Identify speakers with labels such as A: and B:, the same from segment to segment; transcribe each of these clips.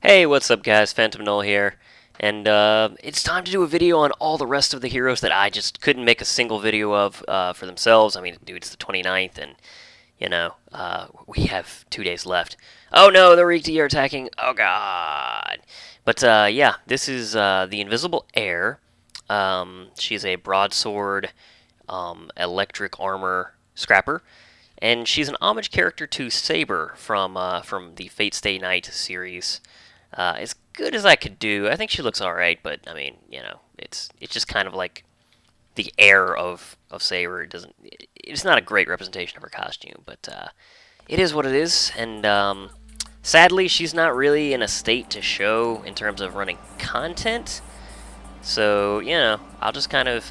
A: Hey, what's up guys? Phantom Null here. And it's time to do a video on all the rest of the heroes that I just couldn't make a single video of for themselves. I mean, dude, it's the 29th and, we have 2 days left. Oh no, the Rikti are attacking. Oh god. But yeah, this is the Invisible Air. She's a broadsword, electric armor scrapper. And she's an homage character to Saber from the Fate Stay Night series. As good as I could do. I think she looks all right, but I mean, it's just kind of like the air of Saber. It's not a great representation of her costume, but it is what it is. And sadly, she's not really in a state to show in terms of running content. So I'll just kind of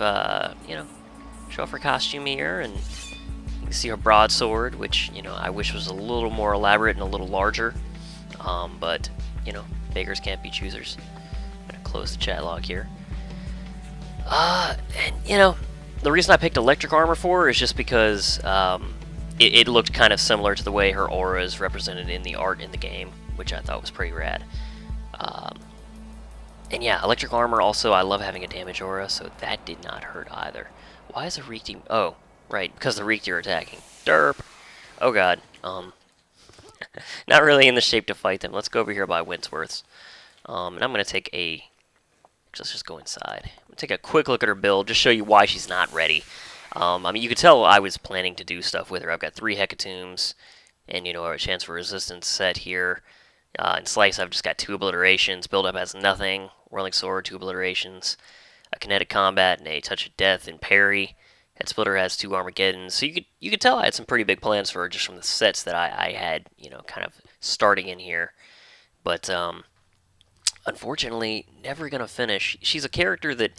A: show off her costume here, and you can see her broadsword, which I wish was a little more elaborate and a little larger. But beggars can't be choosers. I'm gonna close the chat log here. And the reason I picked electric armor for her is just because it looked kind of similar to the way her aura is represented in the art in the game, which I thought was pretty rad. And yeah, electric armor also, I love having a damage aura, so that did not hurt either. Why is the Rikti... Oh, right, because the Rikti are attacking. Derp! Oh god. Not really in the shape to fight them. Let's go over here by Wentworth's. And I'm going to take a... Let's just go inside. I'm going to take a quick look at her build, just show you why she's not ready. I mean, you could tell I was planning to do stuff with her. I've got 3 Hecatombs, and, a chance for resistance set here. In Slice, I've just got 2 obliterations. Build up has nothing. Whirling Sword, 2 obliterations. A Kinetic Combat, and a Touch of Death, and Parry. Head Splitter has 2 Armageddons, so you could tell I had some pretty big plans for her just from the sets that I had, kind of starting in here. But unfortunately, never gonna finish. She's a character that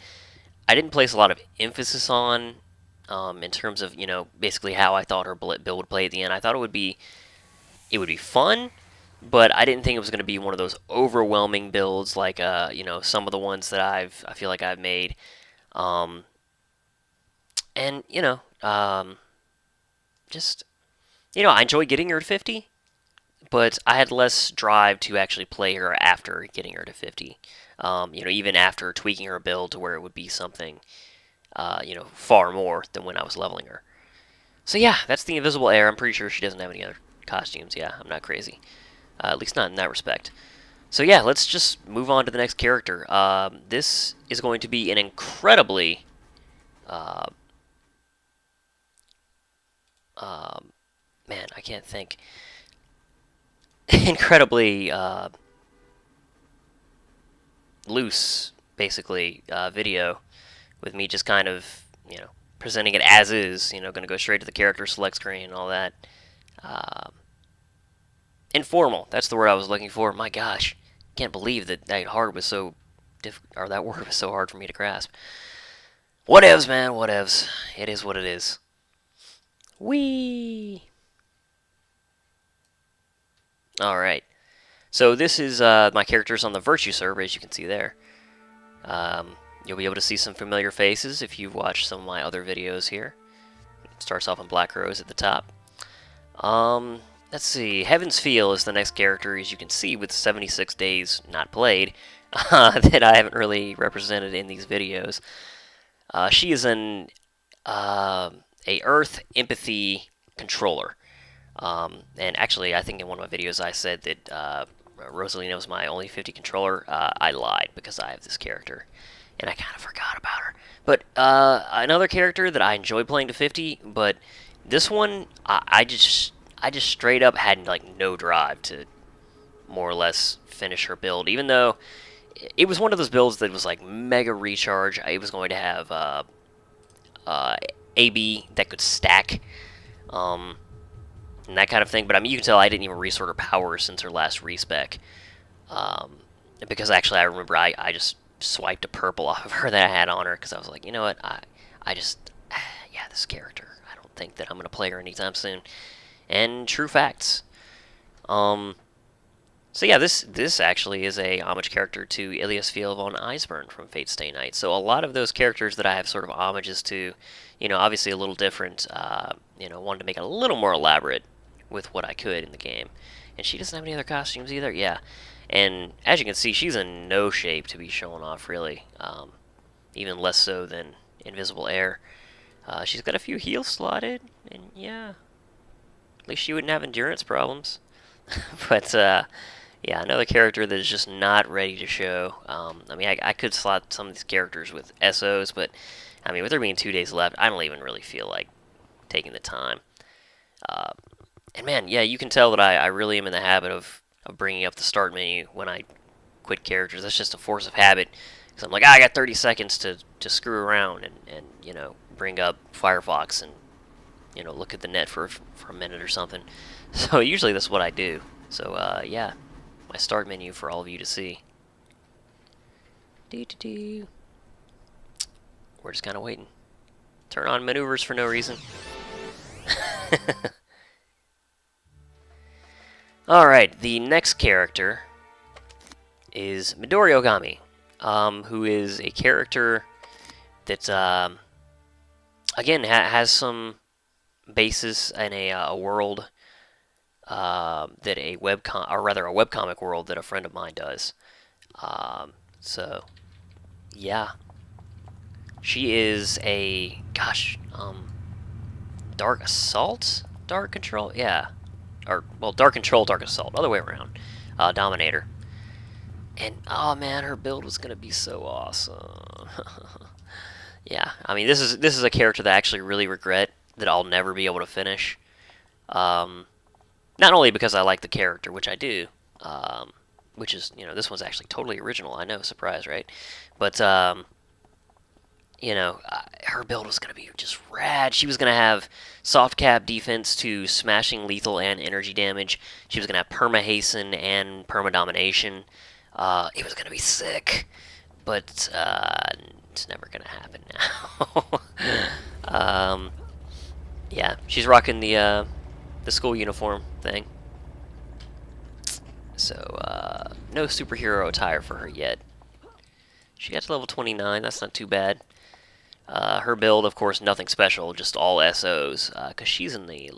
A: I didn't place a lot of emphasis on in terms of basically how I thought her build would play at the end. I thought it would be fun, but I didn't think it was going to be one of those overwhelming builds like some of the ones that I feel like I've made. And, just, I enjoy getting her to 50, but I had less drive to actually play her after getting her to 50. Even after tweaking her build to where it would be something, far more than when I was leveling her. So yeah, that's the Invisible Air. I'm pretty sure she doesn't have any other costumes. Yeah, I'm not crazy. At least not in that respect. So yeah, let's just move on to the next character. This is going to be an incredibly... man, I can't think. Incredibly loose, basically, video with me just kind of, presenting it as is. Going to go straight to the character select screen and all that. Informal. That's the word I was looking for. My gosh, can't believe that that word was so hard for me to grasp. Whatevs, man. Whatevs. It is what it is. Whee! Alright. So this is my characters on the Virtue server, as you can see there. You'll be able to see some familiar faces if you've watched some of my other videos here. It starts off in Black Rose at the top. Let's see. Heaven's Feel is the next character, as you can see, with 76 days not played, that I haven't really represented in these videos. She is a Earth Empathy controller. And actually, I think in one of my videos I said that Rosalina was my only 50 controller. I lied because I have this character, and I kind of forgot about her. But another character that I enjoy playing to 50, but this one I just straight up had like no drive to more or less finish her build, even though it was one of those builds that was like mega recharge. It was going to have AB that could stack, and that kind of thing. But I mean, you can tell I didn't even resort her power since her last respec, because actually I remember I just swiped a purple off of her that I had on her because I was like, you know what, yeah, this character, I don't think that I'm gonna play her anytime soon. And true facts. So yeah, this actually is a homage character to Iliasfeel von Eisbern from Fate Stay Night. So a lot of those characters that I have sort of homages to, obviously a little different, wanted to make it a little more elaborate with what I could in the game. And she doesn't have any other costumes either, yeah. And as you can see, she's in no shape to be showing off, really. Even less so than Invisible Air. She's got a few heals slotted, and yeah, at least she wouldn't have endurance problems. But yeah, another character that is just not ready to show. I mean, I could slot some of these characters with SOs, but I mean, with there being 2 days left, I don't even really feel like taking the time. Uh, and man, yeah, you can tell that I really am in the habit of bringing up the start menu when I quit characters. That's just a force of habit. Because I'm like, I got 30 seconds to screw around and you know, bring up Firefox and, you know, look at the net for a minute or something. So usually that's what I do. So yeah, my start menu for all of you to see. We're just kind of waiting. Turn on maneuvers for no reason. Alright, the next character is Midori Ogami, who is a character that, again, has some basis in a world that a webcomic world that a friend of mine does. So, yeah. She is a, gosh, Dark Assault? Dark Control? Yeah. Or, well, Dark Control, Dark Assault. Other way around. Dominator. And, oh man, her build was gonna be so awesome. Yeah, I mean, this is a character that I actually really regret that I'll never be able to finish. Not only because I like the character, which I do, which is, you know, this one's actually totally original. I know, surprise, right? But, you know, her build was going to be just rad. She was going to have soft cap defense to smashing, lethal, and energy damage. She was going to have perma hasten and perma domination. It was going to be sick, but it's never going to happen now. Yeah, she's rocking the school uniform thing. So no superhero attire for her yet. She got to level 29. That's not too bad. Her build, of course, nothing special, just all SOs, because she's in the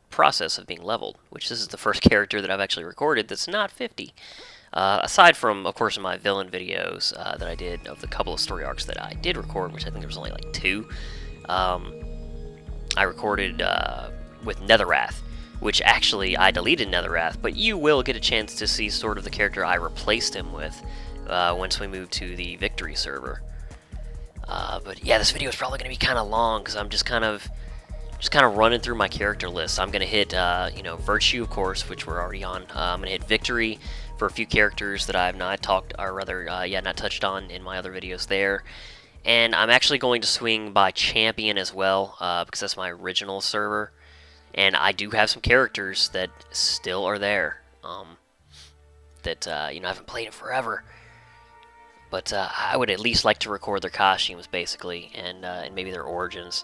A: process of being leveled, which this is the first character that I've actually recorded that's not 50. Aside from, of course, in my villain videos that I did of the couple of story arcs that I did record, which I think there was only like 2, I recorded with Netherrath, which actually I deleted Netherrath, but you will get a chance to see sort of the character I replaced him with once we move to the Victory server. But yeah, this video is probably going to be kind of long because I'm just kind of running through my character list. I'm going to hit, you know, Virtue, of course, which we're already on. I'm going to hit Victory for a few characters that I've not talked, or rather, not touched on in my other videos there. And I'm actually going to swing by Champion as well, because that's my original server. And I do have some characters that still are there, that, you know, I haven't played in forever. But I would at least like to record their costumes, basically, and maybe their origins.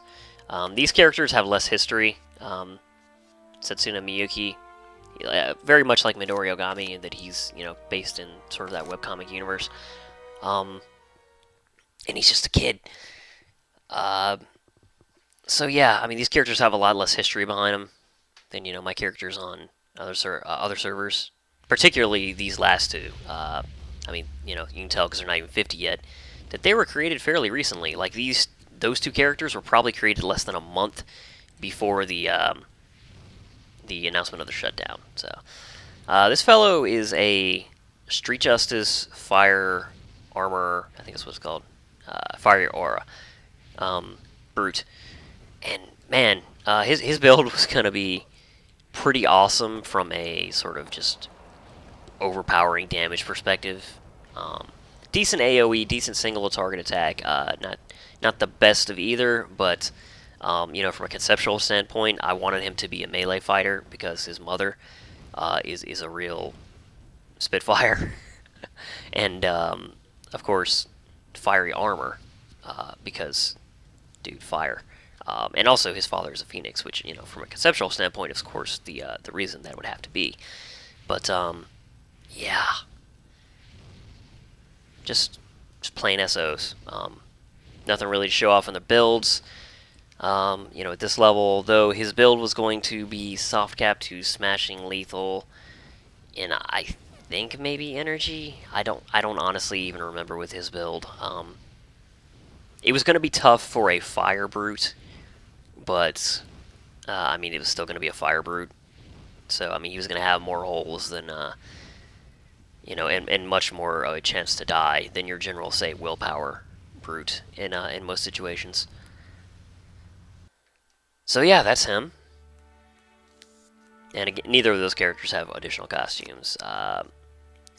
A: These characters have less history. Setsuna Miyuki, very much like Midori Ogami, in that he's, you know, based in sort of that webcomic universe. And he's just a kid. So yeah, I mean, these characters have a lot less history behind them than, you know, my characters on other servers. Particularly these last two. I mean, you know, you can tell because they're not even 50 yet, that they were created fairly recently. Like those two characters were probably created less than a month before the announcement of the shutdown. So this fellow is a Street Justice Fire Armor, I think that's what it's called, Fire Aura brute, and man, his build was gonna be pretty awesome from a sort of just overpowering damage perspective. Decent AoE, decent single target attack. Not the best of either, but you know, from a conceptual standpoint, I wanted him to be a melee fighter because his mother is a real Spitfire, and of course, fiery armor because dude, fire. And also his father is a phoenix, which, you know, from a conceptual standpoint, is of course the reason that would have to be. But yeah, just plain SOs. Nothing really to show off in the builds. You know, at this level, though, his build was going to be soft cap to smashing lethal, and I think maybe energy. I don't honestly even remember with his build. It was going to be tough for a fire brute, but I mean, it was still going to be a fire brute. So I mean, he was going to have more holes than you know, and much more of a chance to die than your general, say, willpower brute in most situations. So yeah, that's him. And again, neither of those characters have additional costumes.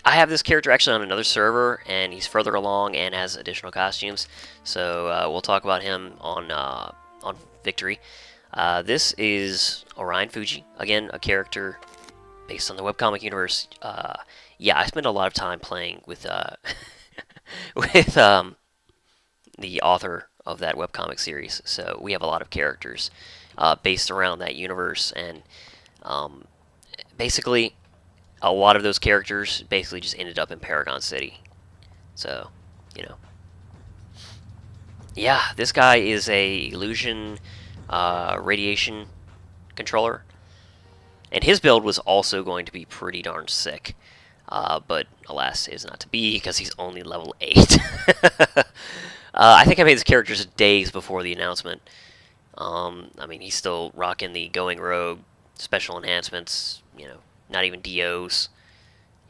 A: I have this character actually on another server, and he's further along and has additional costumes. So we'll talk about him on Victory. This is Orion Fuji, again a character based on the webcomic universe. Yeah, I spend a lot of time playing with with the author of that webcomic series. So we have a lot of characters based around that universe, and basically a lot of those characters basically just ended up in Paragon City. So, you know. Yeah, this guy is a illusion radiation controller. And his build was also going to be pretty darn sick. But alas, it is not to be because he's only level 8. I think I made his characters days before the announcement. I mean, he's still rocking the Going Rogue special enhancements, you know, not even DOs,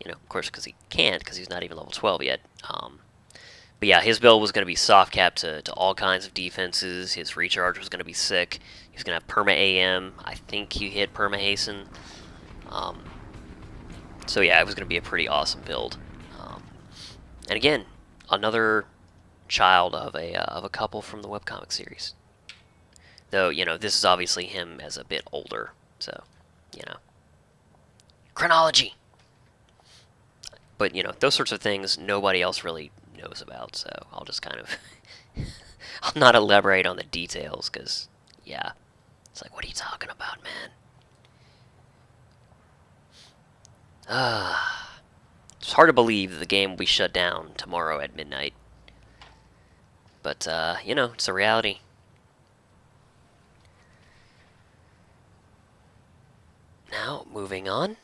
A: you know, of course, because he can't, because he's not even level 12 yet. But yeah, his build was going to be soft cap to all kinds of defenses. His recharge was going to be sick. He was going to have perma AM. I think he hit perma hasten. So yeah, it was going to be a pretty awesome build. And again, another child of a couple from the webcomic series. Though, you know, this is obviously him as a bit older, so, you know. Chronology! But, you know, those sorts of things nobody else really knows about, so I'll just kind of... I'll not elaborate on the details, because, yeah. It's like, what are you talking about, man? It's hard to believe that the game will be shut down tomorrow at midnight. But, you know, it's a reality. Now, moving on.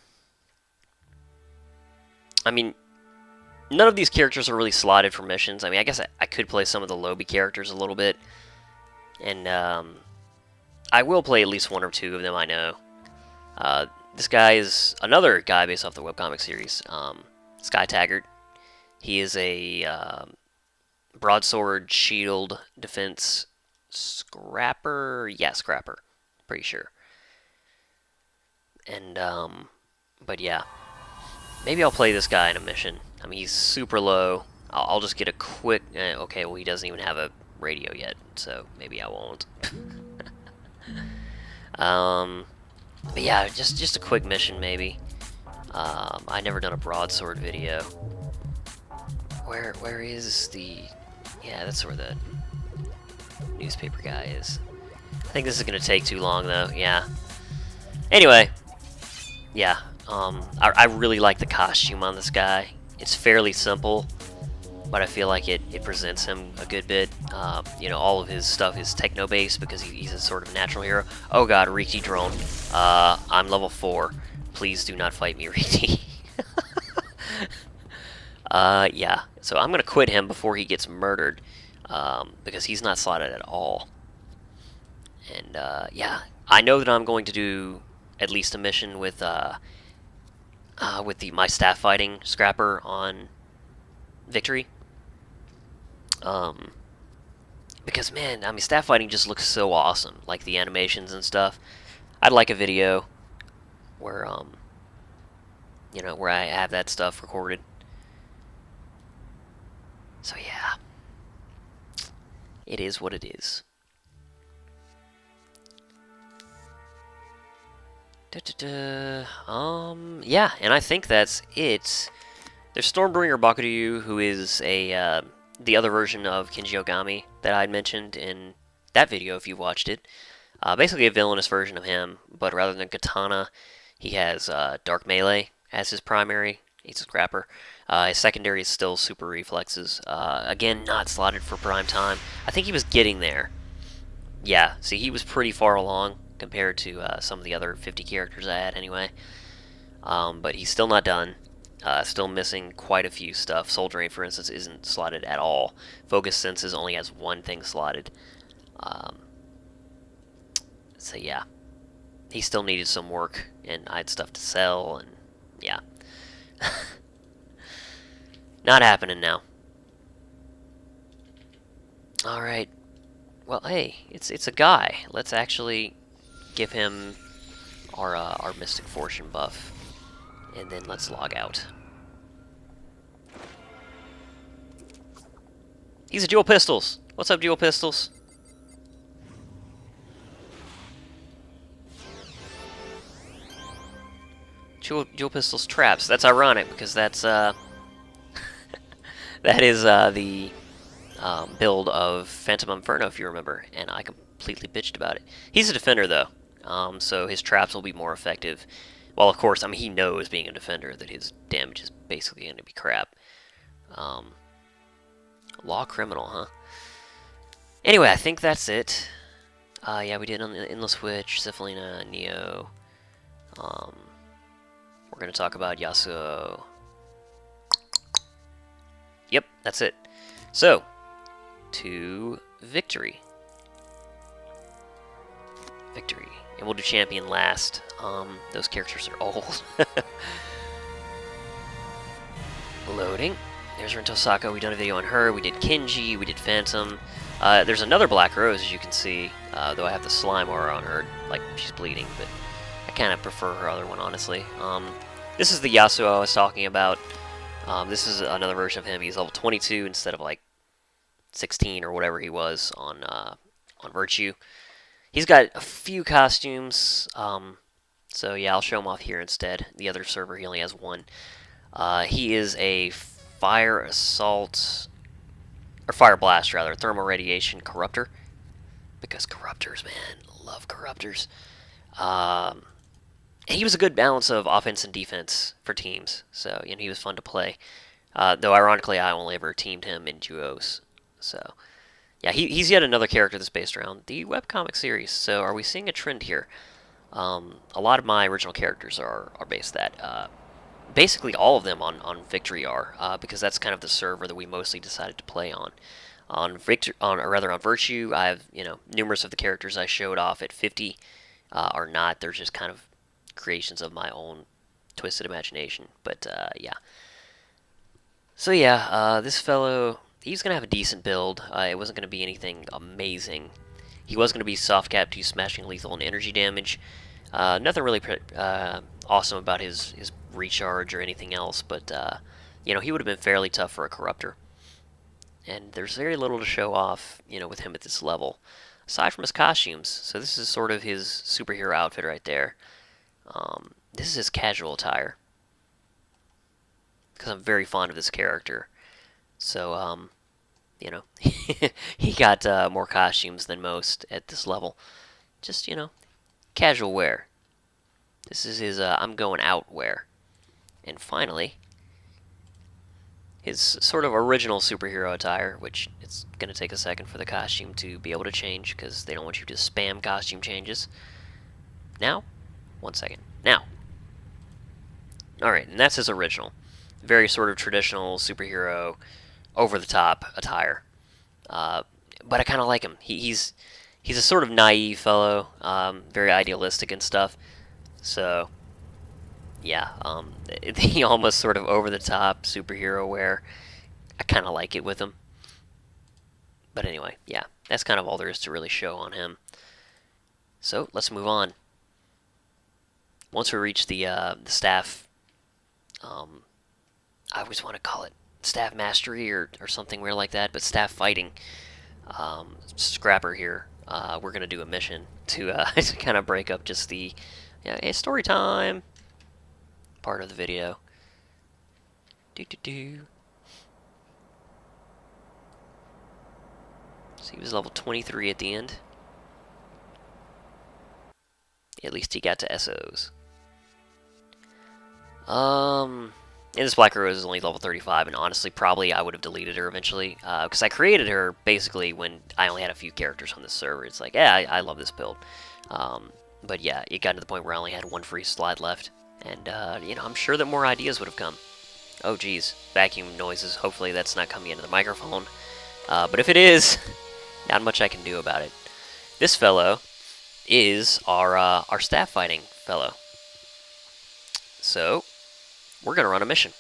A: I mean, none of these characters are really slotted for missions. I mean, I guess I could play some of the Lobby characters a little bit. And, I will play at least one or two of them, I know. This guy is another guy based off the webcomic series, Sky Taggart. He is a broadsword, shield, defense, scrapper. Yeah, scrapper. Pretty sure. And, but yeah. Maybe I'll play this guy in a mission. I mean, he's super low. I'll just get a quick... okay, well, he doesn't even have a radio yet, so maybe I won't. But yeah, just a quick mission, maybe. I've never done a broadsword video. Where is the... Yeah, that's where the newspaper guy is. I think this is going to take too long, though. Yeah. Anyway. Yeah. I really like the costume on this guy. It's fairly simple, but I feel like it presents him a good bit. You know, all of his stuff is techno-based because he's a sort of natural hero. Oh god, Rikki drone. I'm level 4. Please do not fight me, Rikki. Yeah. So I'm gonna quit him before he gets murdered, because he's not slotted at all. And yeah, I know that I'm going to do at least a mission with my staff fighting scrapper on Victory. Because man, I mean, staff fighting just looks so awesome, like the animations and stuff. I'd like a video where you know, where I have that stuff recorded. So yeah, it is what it is. Yeah, and I think that's it. There's Stormbringer Bakuryu, who is a the other version of Kenji Ogami that I'd mentioned in that video if you watched it. Basically a villainous version of him, but rather than katana, he has Dark Melee as his primary. He's a scrapper. His secondary is still super reflexes. Again, not slotted for prime time. I think he was getting there. Yeah, see, he was pretty far along compared to some of the other 50 characters I had anyway. But he's still not done. Still missing quite a few stuff. Soul Drain, for instance, isn't slotted at all. Focus Senses only has one thing slotted. So yeah, he still needed some work, and I had stuff to sell, and yeah. Not happening now. Alright. Well, hey, it's a guy. Let's actually give him our Mystic Fortune buff. And then let's log out. He's a Dual Pistols. What's up, Dual Pistols? Dual Pistols traps. That's ironic because that's that is the build of Phantom Inferno, if you remember, and I completely bitched about it. He's a defender though, so his traps will be more effective. Well, of course, I mean he knows being a defender that his damage is basically going to be crap. Law Criminal, huh? Anyway, I think that's it. Yeah, we did on the Endless Witch, Cephalina, Neo. We're going to talk about Yasuo. Yep, that's it. So, to victory. Victory. And we'll do champion last. Those characters are old. Loading. There's Rinto Sako. We done a video on her. We did Kenji. We did Phantom. There's another Black Rose, as you can see. Though I have the slime aura on her. Like, she's bleeding, but I kind of prefer her other one, honestly. This is the Yasuo I was talking about. This is another version of him. He's level 22 instead of like 16 or whatever he was on Virtue. He's got a few costumes. So yeah, I'll show him off here instead. The other server, he only has one. He is a Fire Assault, or Fire Blast rather, Thermal Radiation Corruptor. Because Corruptors, man, love Corruptors. He was a good balance of offense and defense for teams, so you know he was fun to play. Though ironically, I only ever teamed him in duos. So yeah, he's yet another character that's based around the webcomic series. So are we seeing a trend here? A lot of my original characters are based that. Basically, all of them on Victory are, because that's kind of the server that we mostly decided to play on. On Virtue, I have numerous of the characters I showed off at 50 are not. They're just kind of creations of my own twisted imagination. But yeah. So yeah, this fellow, he's gonna have a decent build. It wasn't gonna be anything amazing. He was gonna be soft cap 2 smashing lethal and energy damage. Nothing really awesome about his recharge or anything else, but he would have been fairly tough for a corruptor. And there's very little to show off, with him at this level, aside from his costumes. So this is sort of his superhero outfit right there. This is his casual attire, because I'm very fond of this character. So, he got more costumes than most at this level. Just, casual wear. This is his I'm going out wear. And finally, his sort of original superhero attire, which it's going to take a second for the costume to be able to change, because they don't want you to spam costume changes. Now, 1 second. Now. Alright, and that's his original. Very sort of traditional superhero, over-the-top attire. But I kind of like him. He's a sort of naive fellow, very idealistic and stuff. So, yeah, the almost sort of over-the-top superhero wear, I kind of like it with him. But anyway, yeah, that's kind of all there is to really show on him. So, let's move on. Once we reach the staff, I always want to call it staff mastery or something weird like that, but staff fighting, Scrapper here, we're going to do a mission to to kind of break up just the story time part of the video. So he was level 23 at the end. At least he got to SOs. And this Black Rose is only level 35, and honestly, probably I would have deleted her eventually, because I created her basically when I only had a few characters on this server. It's like, yeah, I love this build. But yeah, it got to the point where I only had one free slide left, and I'm sure that more ideas would have come. Oh geez, vacuum noises. Hopefully that's not coming into the microphone. But if it is, not much I can do about it. This fellow is our staff fighting fellow. So we're gonna run a mission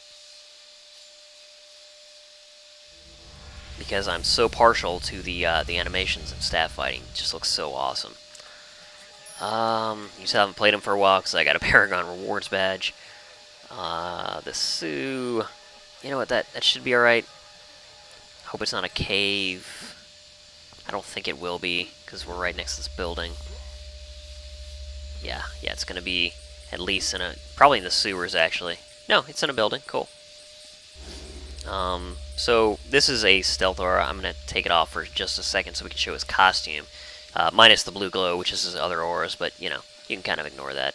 A: because I'm so partial to the animations of staff fighting. It just looks so awesome. You still haven't played him for a while because I got a Paragon Rewards badge. The Sioux, you know what? That should be all right. Hope it's not a cave. I don't think it will be because we're right next to this building. Yeah, it's gonna be at least probably in the sewers actually. No, it's in a building. Cool. So this is a stealth aura. I'm gonna take it off for just a second so we can show his costume, minus the blue glow, which is his other auras. But you know, you can kind of ignore that.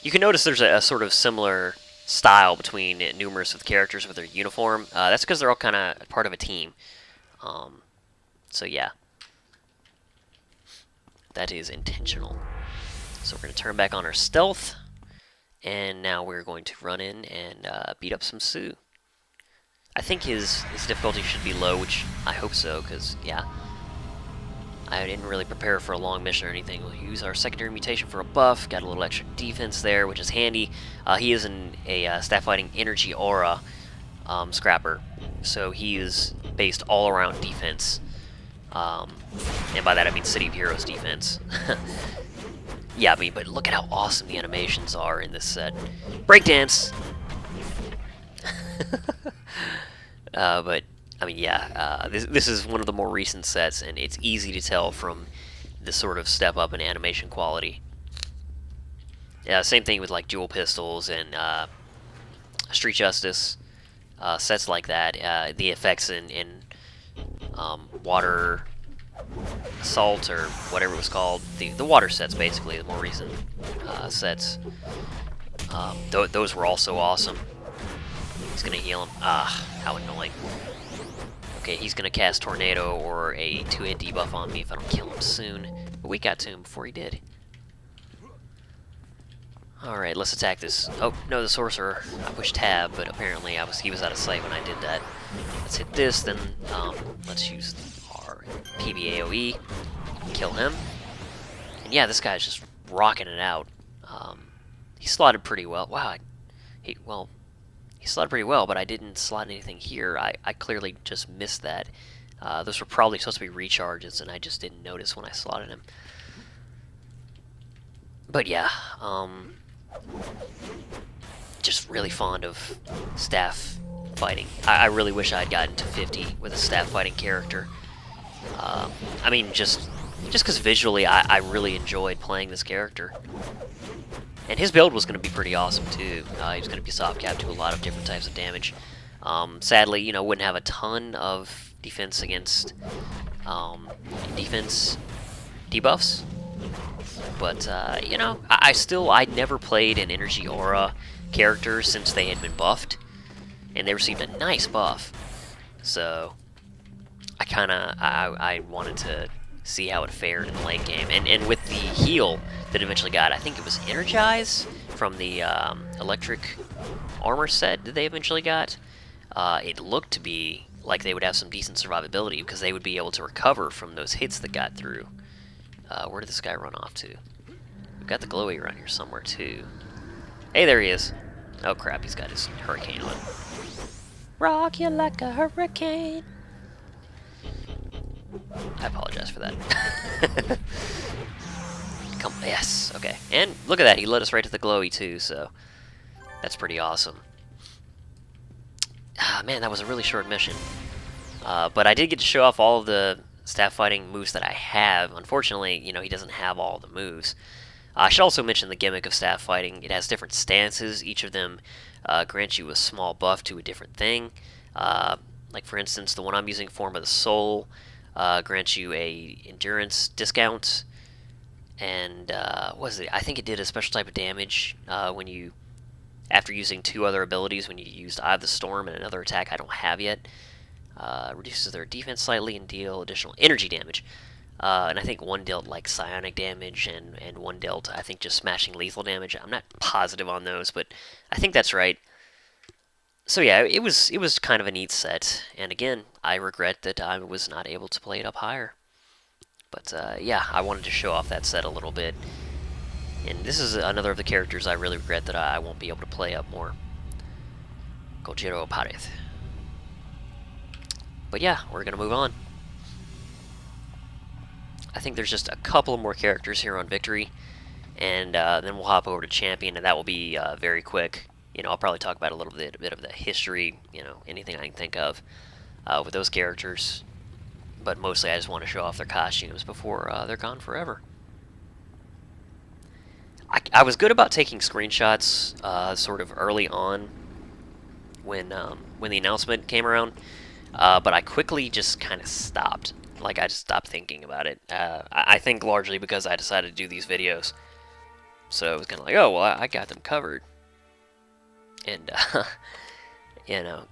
A: You can notice there's a sort of similar style between numerous of the characters with their uniform. That's because they're all kind of part of a team. So yeah, that is intentional. So we're going to turn back on our stealth, and now we're going to run in and beat up some Sioux. I think his difficulty should be low, which I hope so, because yeah, I didn't really prepare for a long mission or anything. We'll use our secondary mutation for a buff, got a little extra defense there, which is handy. He is a staff fighting energy aura scrapper, so he is based all around defense. And by that I mean City of Heroes defense. Yeah, but look at how awesome the animations are in this set. Breakdance! But, I mean, yeah, this is one of the more recent sets, and it's easy to tell from the sort of step up in animation quality. Yeah, same thing with like Dual Pistols and Street Justice, sets like that. The effects in Water Assault, or whatever it was called, the water sets, basically, the more recent sets. Those were also awesome. He's gonna heal him. How annoying. Okay, he's gonna cast Tornado or a 2-hit debuff on me if I don't kill him soon. But we got to him before he did. Alright, let's attack this. Oh, no, the Sorcerer. I pushed tab, but apparently he was out of sight when I did that. Let's hit this, then let's use our PBAOE. Kill him. And yeah, this guy's just rocking it out. He slotted pretty well. Wow, he slotted pretty well, but I didn't slot anything here. I clearly just missed that. Those were probably supposed to be recharges, and I just didn't notice when I slotted him. But yeah, just really fond of staff fighting. I really wish I had gotten to 50 with a staff fighting character. I mean, just because visually I really enjoyed playing this character. And his build was going to be pretty awesome too. He was going to be soft cap to a lot of different types of damage. Sadly, you know, wouldn't have a ton of defense against defense debuffs. But you know, I never played an Energy Aura character since they had been buffed, and they received a nice buff. So I wanted to see how it fared in the late game, and with the heal that eventually got, I think it was Energize from the electric armor set that they eventually got. It looked to be like they would have some decent survivability because they would be able to recover from those hits that got through. Where did this guy run off to? We've got the glowy around here somewhere too. Hey, there he is. Oh crap, he's got his hurricane on. Rock you like a hurricane. I apologize for that. Yes, okay. And look at that, he led us right to the glowy too, so that's pretty awesome. Man, that was a really short mission. But I did get to show off all of the staff fighting moves that I have. Unfortunately, you know, he doesn't have all the moves. I should also mention the gimmick of staff fighting. It has different stances. Each of them grants you a small buff to a different thing. Like for instance, the one I'm using, Form of the Soul, grants you a endurance discount. And what was it? I think it did a special type of damage when you, after using two other abilities, when you used Eye of the Storm and another attack I don't have yet. Reduces their defense slightly and deal additional energy damage. And I think one dealt like psionic damage, and one dealt, I think, just smashing lethal damage. I'm not positive on those, but I think that's right. So yeah, it was kind of a neat set, and again, I regret that I was not able to play it up higher. But yeah, I wanted to show off that set a little bit, and this is another of the characters I really regret that I won't be able to play up more. Gojiro Parith. But yeah, we're gonna move on. I think there's just a couple more characters here on Victory, and then we'll hop over to Champion, and that will be very quick. You know, I'll probably talk about a little bit of the history, you know, anything I can think of with those characters. But mostly I just want to show off their costumes before they're gone forever. I was good about taking screenshots sort of early on when the announcement came around, but I quickly just kind of stopped. Like, I just stopped thinking about it. I think largely because I decided to do these videos. So it was kind of like, oh, well, I got them covered. And, you know,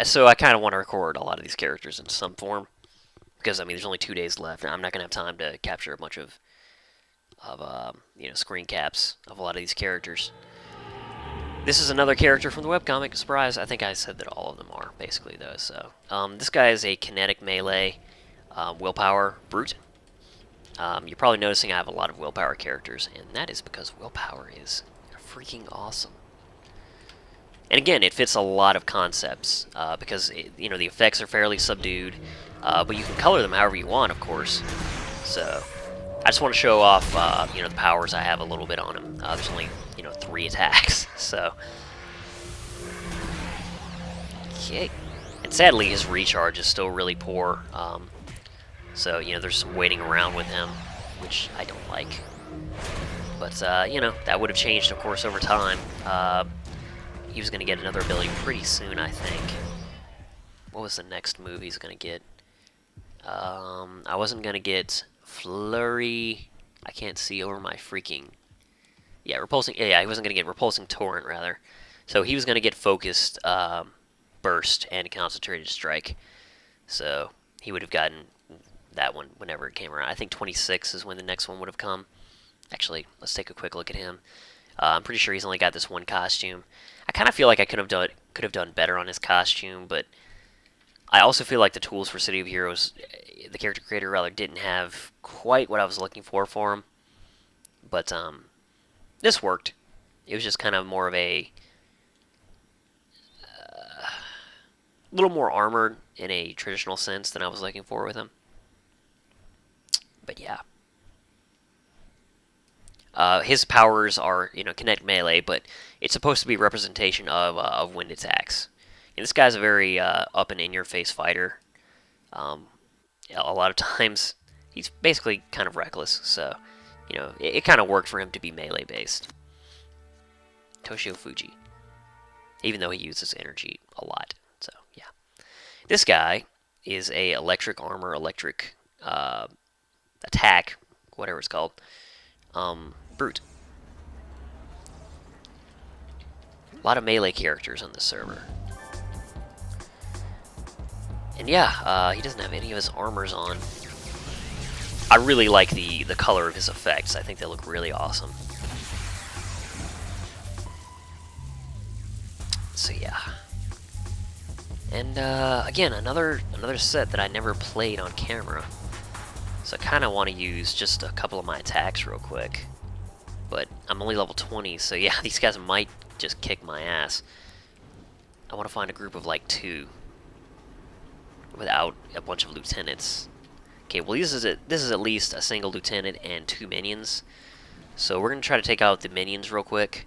A: so I kind of want to record a lot of these characters in some form. Because, I mean, there's only 2 days left, and I'm not going to have time to capture a bunch of you know, screen caps of a lot of these characters. This is another character from the webcomic. Surprise! I think I said that all of them are, basically, though. So, this guy is a kinetic melee willpower brute. You're probably noticing I have a lot of willpower characters, and that is because willpower is freaking awesome. And again, it fits a lot of concepts, because, you know, the effects are fairly subdued, but you can color them however you want, of course. So, I just want to show off, you know, the powers I have a little bit on him. There's only, you know, 3 attacks, so. Okay. And sadly, his recharge is still really poor. So, you know, there's some waiting around with him, which I don't like. But, you know, that would have changed, of course, over time. He was going to get another ability pretty soon, I think. What was the next move he's going to get? I wasn't going to get Flurry. I can't see over my freaking... Yeah, Repulsing... Yeah, he wasn't going to get Repulsing Torrent, rather. So he was going to get Focused Burst and Concentrated Strike. So he would have gotten that one whenever it came around. I think 26 is when the next one would have come. Actually, let's take a quick look at him. I'm pretty sure he's only got this one costume. I kind of feel like I could have done better on his costume, but I also feel like the tools for City of Heroes, the character creator rather, didn't have quite what I was looking for him. But this worked. It was just kind of more of a little more armored in a traditional sense than I was looking for with him. But yeah. His powers are, you know, kinetic melee, but it's supposed to be a representation of wind attacks. And this guy's a very up and in-your-face fighter. A lot of times, he's basically kind of reckless, so, you know, it kind of worked for him to be melee-based. Toshio Fuji. Even though he uses energy a lot, so, yeah. This guy is a electric armor, electric attack, whatever it's called, brute. A lot of melee characters on this server. And yeah, he doesn't have any of his armors on. I really like the color of his effects. I think they look really awesome. So yeah. And again, another set that I never played on camera. So I kind of want to use just a couple of my attacks real quick. But I'm only level 20, so yeah, these guys might just kick my ass. I want to find a group of like 2 without a bunch of lieutenants. Okay, well this is at least a single lieutenant and 2 minions. So we're going to try to take out the minions real quick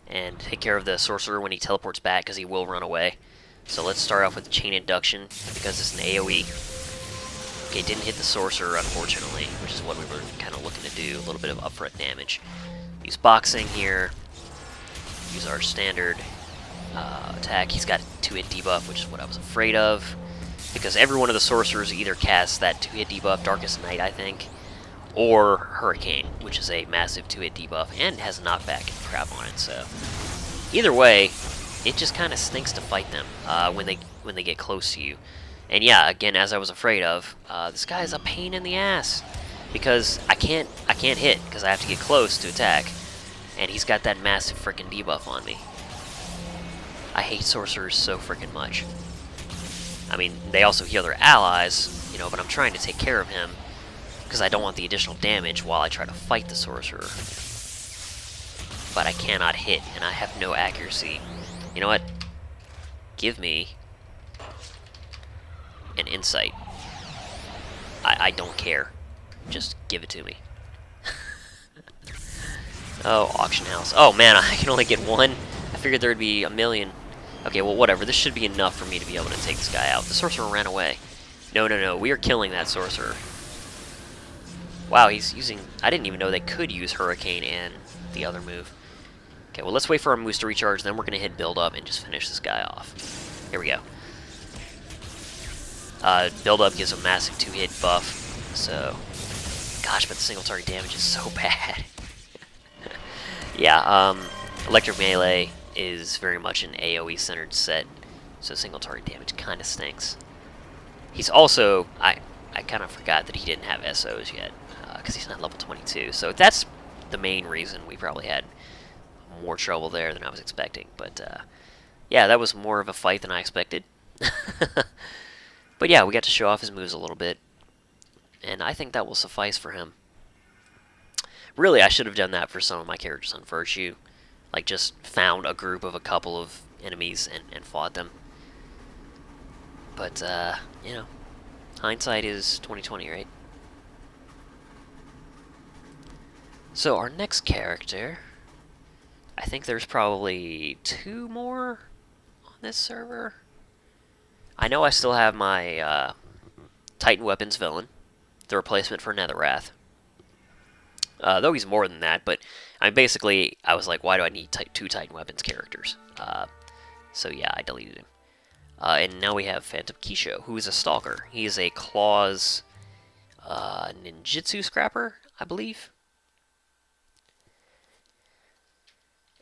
A: and take care of the sorcerer when he teleports back, because he will run away. So let's start off with chain induction, because it's an AoE. Okay, didn't hit the sorcerer, unfortunately, which is what we were kind of looking to do, a little bit of upfront damage. Use boxing here, use our standard attack. He's got a 2-hit debuff, which is what I was afraid of, because every one of the sorcerers either casts that 2-hit debuff, Darkest Night, I think, or Hurricane, which is a massive 2-hit debuff, and has a knockback and crap on it, so either way, it just kind of stinks to fight them when they get close to you. And yeah, again, as I was afraid of, this guy is a pain in the ass, because I can't hit, because I have to get close to attack, and he's got that massive frickin' debuff on me. I hate sorcerers so freaking much. I mean, they also heal their allies, you know, but I'm trying to take care of him because I don't want the additional damage while I try to fight the sorcerer. But I cannot hit, and I have no accuracy. You know what? Give me an insight. I don't care. Just give it to me. Oh, auction house. Oh man, I can only get one. I figured there'd be a million. Okay, well whatever. This should be enough for me to be able to take this guy out. The sorcerer ran away. No, no, no. We are killing that sorcerer. Wow, he's using... I didn't even know they could use Hurricane and the other move. Okay, well let's wait for our moose to recharge, then we're going to hit build up and just finish this guy off. Here we go. Build up gives a massive 2-hit buff, so... Gosh, but the single target damage is so bad. Yeah, Electric Melee is very much an AoE centered set, so single target damage kind of stinks. He's also... I kind of forgot that he didn't have SOs yet, because he's not level 22, so that's the main reason we probably had more trouble there than I was expecting. But yeah, that was more of a fight than I expected. But yeah, we got to show off his moves a little bit, and I think that will suffice for him. Really, I should have done that for some of my characters on Virtue. Like, just found a group of a couple of enemies and fought them. But, you know, hindsight is 20/20, right? So, our next character... I think there's probably 2 more on this server. I know I still have my Titan Weapons villain, the replacement for Netherrath. Though he's more than that, but basically, I was like, why do I need 2 Titan Weapons characters? So yeah, I deleted him. And now we have Phantom Kisho, who is a Stalker. He is a Claws ninjutsu scrapper, I believe.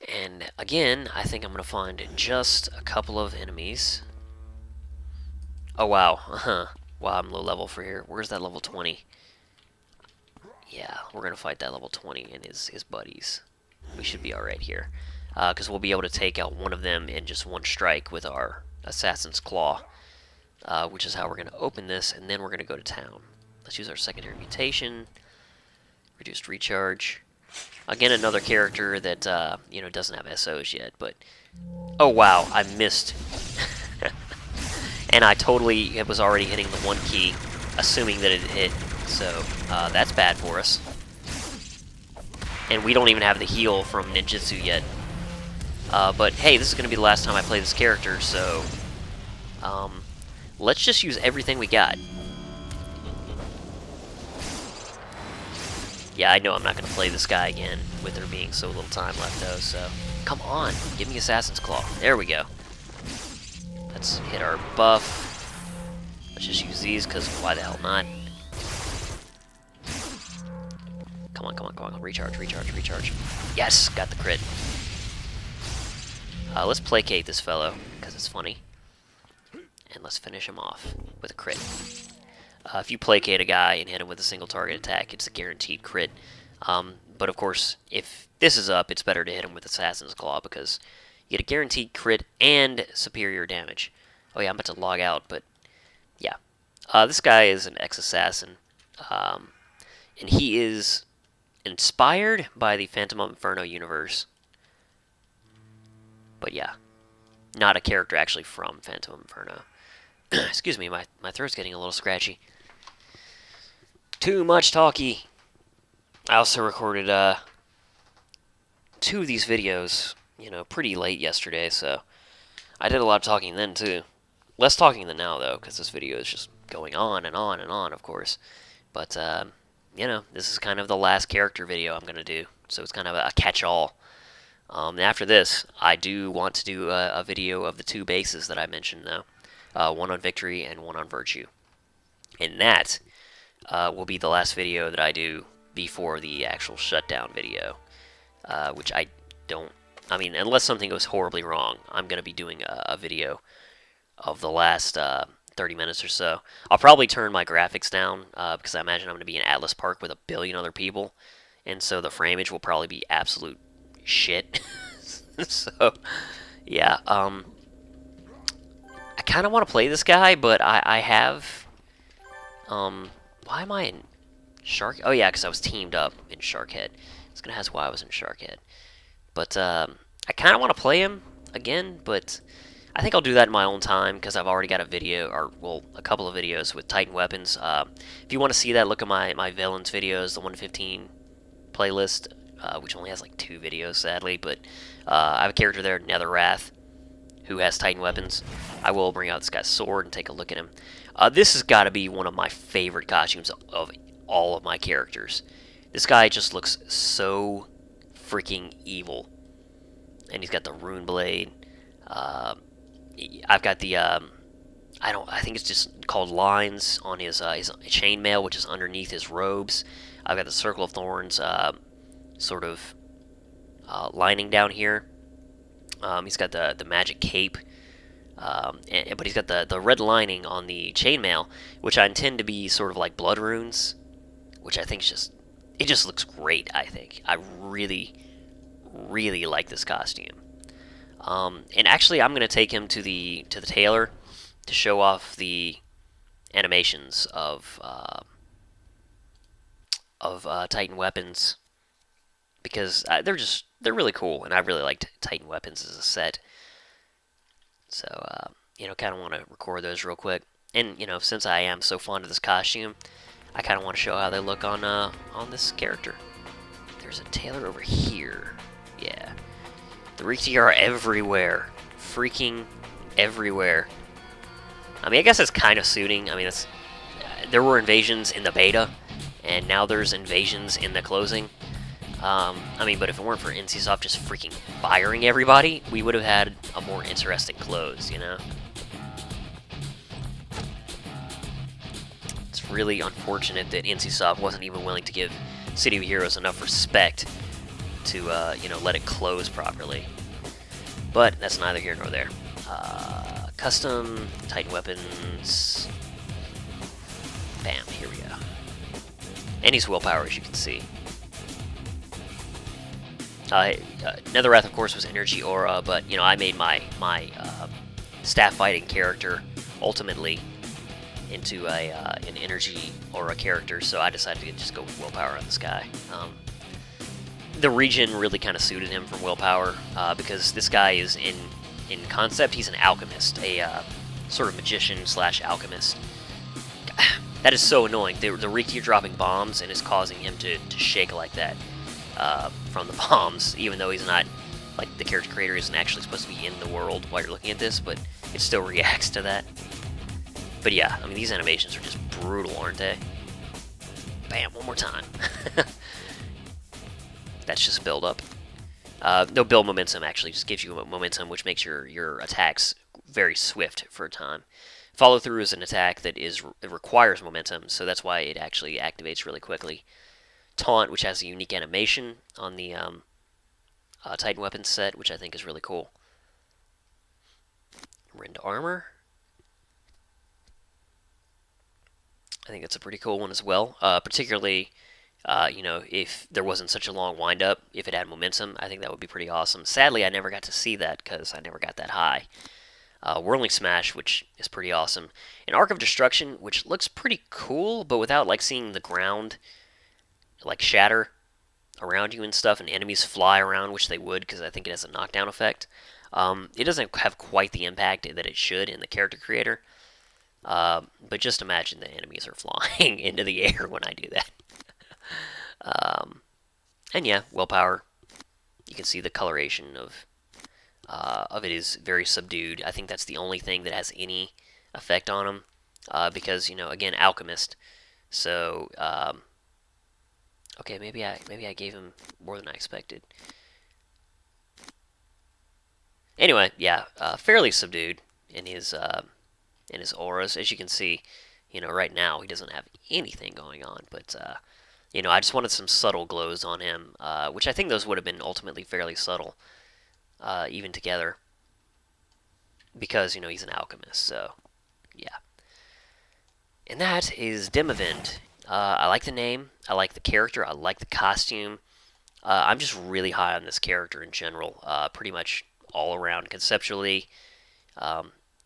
A: And again, I think I'm going to find just a couple of enemies. Oh, wow. Wow, I'm low level for here. Where's that level 20? Yeah, we're going to fight that level 20 and his buddies. We should be alright here. Because we'll be able to take out one of them in just one strike with our Assassin's Claw. Which is how we're going to open this, and then we're going to go to town. Let's use our secondary mutation. Reduced recharge. Again, another character that, you know, doesn't have SOs yet, but... Oh, wow, I missed. And I totally was already hitting the 1 key, assuming that it hit, so that's bad for us. And we don't even have the heal from ninjutsu yet. But hey, this is going to be the last time I play this character, so... let's just use everything we got. Yeah, I know I'm not going to play this guy again, with there being so little time left, though, so... Come on, give me Assassin's Claw. There we go. Let's hit our buff. Let's just use these, because why the hell not? Come on, come on, come on. Recharge, recharge, recharge. Yes! Got the crit. Let's placate this fellow, because it's funny. And let's finish him off with a crit. If you placate a guy and hit him with a single target attack, it's a guaranteed crit. But of course, if this is up, it's better to hit him with Assassin's Claw, because you get a guaranteed crit and superior damage. Oh yeah, I'm about to log out, but yeah. This guy is an ex-assassin, and he is inspired by the Phantom of Inferno universe. But yeah, not a character actually from Phantom of Inferno. Excuse me, my throat's getting a little scratchy. Too much talky. I also recorded 2 of these videos, you know, pretty late yesterday, so I did a lot of talking then too. Less talking than now though, because this video is just going on and on and on, of course. But you know, this is kind of the last character video I'm gonna do, so it's kind of a catch-all. After this, I do want to do a video of the 2 bases that I mentioned though. One on Victory and one on Virtue. And that will be the last video that I do before the actual shutdown video. Which I don't... I mean, unless something goes horribly wrong, I'm going to be doing a video of the last 30 minutes or so. I'll probably turn my graphics down, because I imagine I'm going to be in Atlas Park with a billion other people. And so the frameage will probably be absolute shit. So, yeah, kind of want to play this guy, but I have... why am I in Shark... Oh, yeah, because I was teamed up in Sharkhead. I was going to ask why I was in Sharkhead. But I kind of want to play him again, but I think I'll do that in my own time because I've already got a video, or, well, a couple of videos with Titan weapons. If you want to see that, look at my villains videos, the 115 playlist, which only has like 2 videos, sadly, but I have a character there, Netherwrath, who has Titan weapons. I will bring out this guy's sword and take a look at him. This has got to be one of my favorite costumes of all of my characters. This guy just looks so freaking evil. And he's got the rune blade. I've got the I think it's just called lines on his chainmail, which is underneath his robes. I've got the circle of thorns sort of lining down here. He's got the magic cape, but he's got the red lining on the chainmail, which I intend to be sort of like blood runes, which I think is it just looks great. I think I really like this costume. And actually, I'm gonna take him to the tailor to show off the animations of Titan weapons, because they're really cool, and I really liked Titan weapons as a set. So kind of want to record those real quick. And since I am so fond of this costume, I kind of want to show how they look on this character. There's a tailor over here. Yeah. The Rikti are everywhere. Freaking everywhere. I mean, I guess it's kind of suiting. I mean, there were invasions in the beta, and now there's invasions in the closing. I mean, but if it weren't for NCSoft just freaking firing everybody, we would have had a more interesting close, It's really unfortunate that NCSoft wasn't even willing to give City of Heroes enough respect to, let it close properly. But that's neither here nor there. Custom Titan weapons. Bam, here we go. And he's willpower, as you can see. Netherwrath, of course, was energy aura, but I made my staff fighting character ultimately into an energy aura character, so I decided to just go with willpower on this guy. The region really kind of suited him from willpower, because this guy is in concept, he's an alchemist, a sort of magician / alchemist. That is so annoying. The Rikti are dropping bombs, and it's causing him to shake like that from the bombs, even though he's not, like, the character creator isn't actually supposed to be in the world while you're looking at this, but it still reacts to that. But yeah, I mean, these animations are just brutal, aren't they? Bam, one more time. That's just build up. No, build momentum actually just gives you momentum, which makes your attacks very swift for a time. Follow through is an attack that it requires momentum, so that's why it actually activates really quickly. Taunt, which has a unique animation on the Titan weapons set, which I think is really cool. Rend armor. I think that's a pretty cool one as well, particularly. If there wasn't such a long wind-up, if it had momentum, I think that would be pretty awesome. Sadly, I never got to see that because I never got that high. Whirling Smash, which is pretty awesome. An Arc of Destruction, which looks pretty cool, but without, like, seeing the ground, like, shatter around you and stuff, and enemies fly around, which they would, because I think it has a knockdown effect. It doesn't have quite the impact that it should in the character creator. But just imagine the enemies are flying into the air when I do that. And yeah, willpower. You can see the coloration of it is very subdued. I think that's the only thing that has any effect on him, because again, alchemist. So okay, maybe I gave him more than I expected. Anyway, yeah, fairly subdued in his auras, as you can see. Right now he doesn't have anything going on, but I just wanted some subtle glows on him, which I think those would have been ultimately fairly subtle, even together, because, he's an alchemist, so, yeah. And that is Demavend. I like the name, I like the character, I like the costume. I'm just really high on this character in general, pretty much all around conceptually.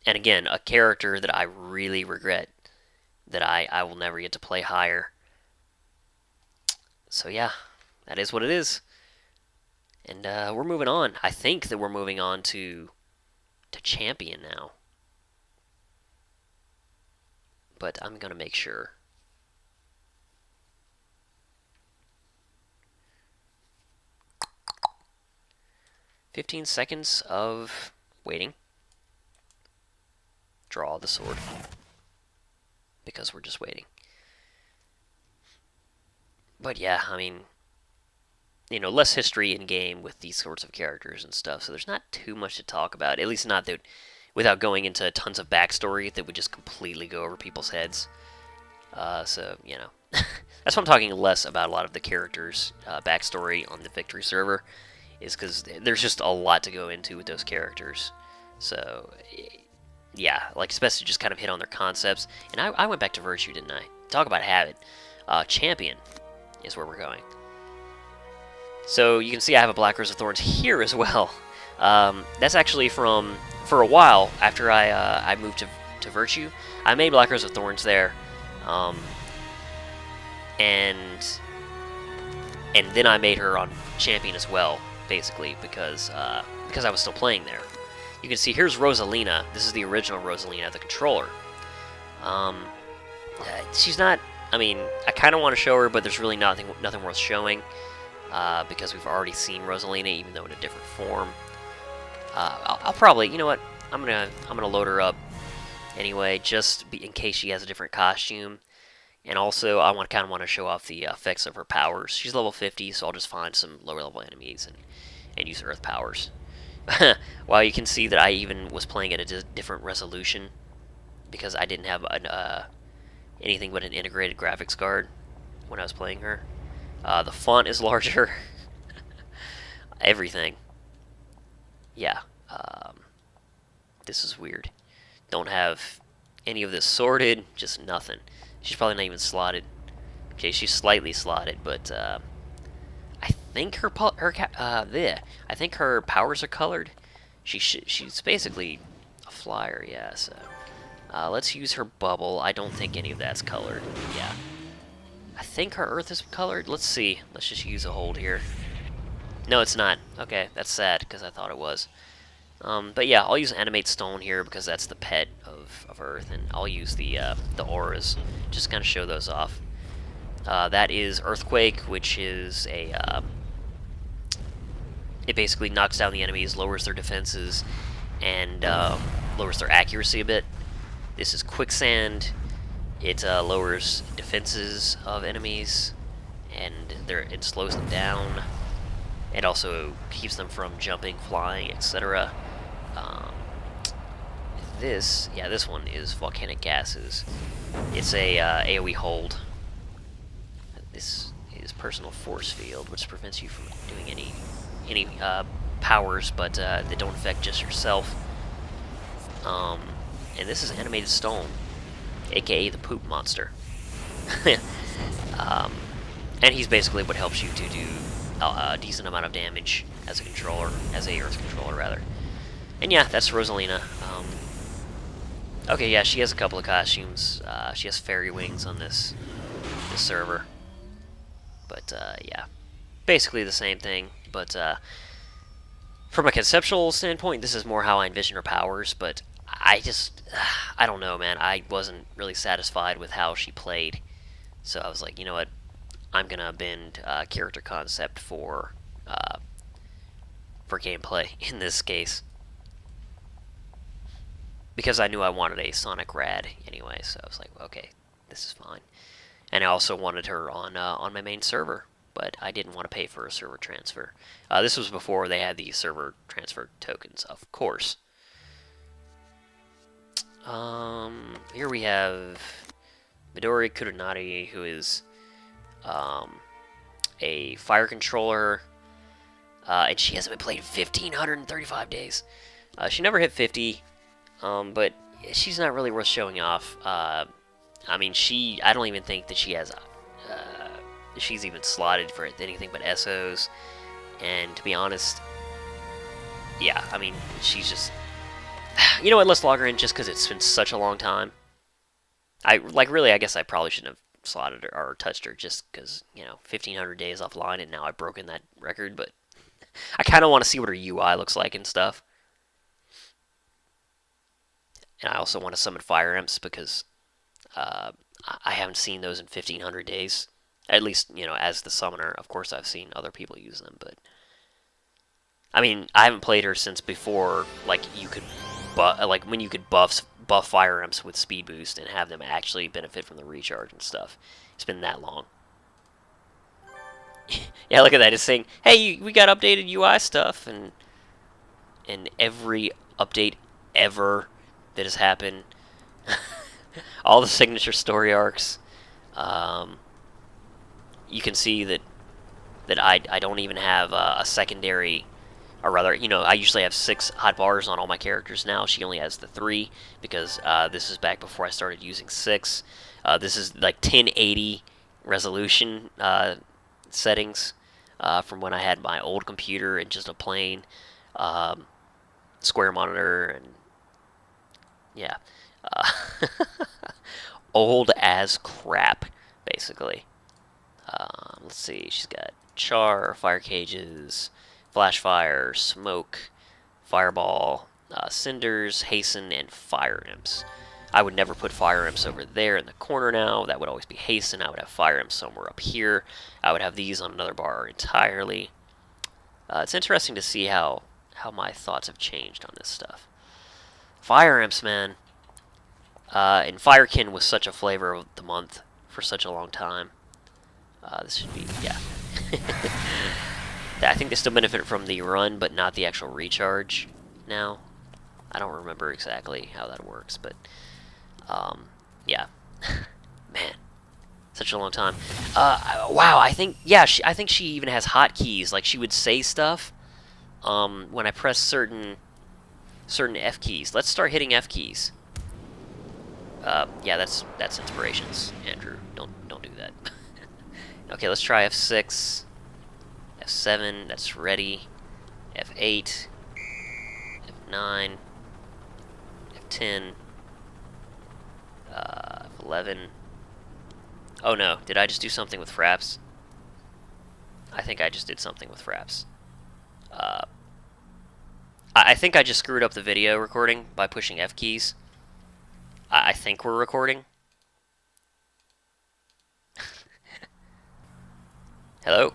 A: And again, a character that I really regret that I will never get to play higher. So yeah, that is what it is. And we're moving on. I think that we're moving on to champion now. But I'm gonna make sure. "15 seconds of waiting. Draw the sword." Because we're just waiting. But yeah, I mean, less history in game with these sorts of characters and stuff, so there's not too much to talk about. At least not that without going into tons of backstory that would just completely go over people's heads. So, that's why I'm talking less about a lot of the characters' backstory on the Victory server, is because there's just a lot to go into with those characters. So, yeah, like, especially just kind of hit on their concepts. And I went back to Virtue, didn't I? Talk about habit. Champion is where we're going. So you can see I have a Black Rose of Thorns here as well. That's actually for a while after I moved to Virtue. I made Black Rose of Thorns there, and then I made her on Champion as well, basically because I was still playing there. You can see here's Rosalina. This is the original Rosalina, the controller. She's not. I mean, I kind of want to show her, but there's really nothing worth showing. Because we've already seen Rosalina, even though in a different form. I'll probably, you know what? I'm gonna load her up anyway, just in case she has a different costume. And also, I kind of want to show off the effects of her powers. She's level 50, so I'll just find some lower level enemies and use Earth powers. While you can see that I even was playing at a different resolution because I didn't have anything but an integrated graphics card when I was playing her. The font is larger. Everything. Yeah. This is weird. Don't have any of this sorted. Just nothing. She's probably not even slotted. Okay, she's slightly slotted, but I think I think her powers are colored. She's basically a flyer. Yeah. So let's use her bubble. I don't think any of that's colored. Yeah. I think her earth is colored. Let's see. Let's just use a hold here. No, it's not. Okay, that's sad, because I thought it was. But yeah, I'll use Animate Stone here, because that's the pet of Earth, and I'll use the auras, just kind of show those off. That is Earthquake, which is a... it basically knocks down the enemies, lowers their defenses, and lowers their accuracy a bit. This is Quicksand. It lowers defenses of enemies, and it slows them down. It also keeps them from jumping, flying, etc. This one is Volcanic Gases. It's a AoE hold. This is Personal Force Field, which prevents you from doing any powers, but that don't affect just yourself. And this is Animated Stone, aka the Poop Monster. And he's basically what helps you to do a decent amount of damage as a controller, as a Earth controller, rather. And yeah, that's Rosalina. Okay, yeah, she has a couple of costumes. She has fairy wings on this server. But yeah, basically the same thing. But from a conceptual standpoint, this is more how I envision her powers. But I don't know, man. I wasn't really satisfied with how she played. So I was like, you know what? I'm gonna bend character concept for gameplay in this case, because I knew I wanted a Sonic Rad anyway. So I was like, okay, this is fine. And I also wanted her on my main server, but I didn't want to pay for a server transfer. This was before they had the server transfer tokens, of course. Here we have Midori Kuronari, who is a fire controller, and she hasn't been played in 1,535 days. She never hit 50, but she's not really worth showing off. I mean, I don't even think that she has, she's even slotted for anything but SOs, and to be honest, yeah, I mean, she's just You know what, let's log her in just because it's been such a long time. Really, I guess I probably shouldn't have slotted her or touched her just because, 1,500 days offline and now I've broken that record, but I kind of want to see what her UI looks like and stuff. And I also want to summon fire imps because I haven't seen those in 1,500 days. At least, as the summoner. Of course, I've seen other people use them, but I mean, I haven't played her since before, like, you could, like, when you could buff fire imps with speed boost and have them actually benefit from the recharge and stuff. It's been that long. Yeah, look at that. It's saying, hey, we got updated UI stuff, and every update ever that has happened, all the signature story arcs, you can see that I don't even have a secondary, or rather, I usually have 6 hotbars on all my characters now. She only has the 3 because this is back before I started using 6. This is like 1080 resolution settings from when I had my old computer and just a plain square monitor, and yeah, old as crap, basically. Let's see, she's got char, fire cages, flash fire, smoke, fireball, cinders, hasten, and fire imps. I would never put fire imps over there in the corner now. That would always be hasten. I would have fire imps somewhere up here. I would have these on another bar entirely. It's interesting to see how my thoughts have changed on this stuff. Fire imps, man. And Firekin was such a flavor of the month for such a long time. This should be, yeah. I think they still benefit from the run, but not the actual recharge now. I don't remember exactly how that works, but yeah. Man, such a long time. Wow, I think, yeah, I think she even has hotkeys. Like, she would say stuff when I press certain F keys. Let's start hitting F keys. Yeah, that's inspirations, Andrew. Don't do that. Okay, let's try F6, F7, that's ready, F8, F9, F10, F11. Oh no, did I just do something with fraps? I think I just did something with fraps. I think I just screwed up the video recording by pushing F keys. I think we're recording. Hello?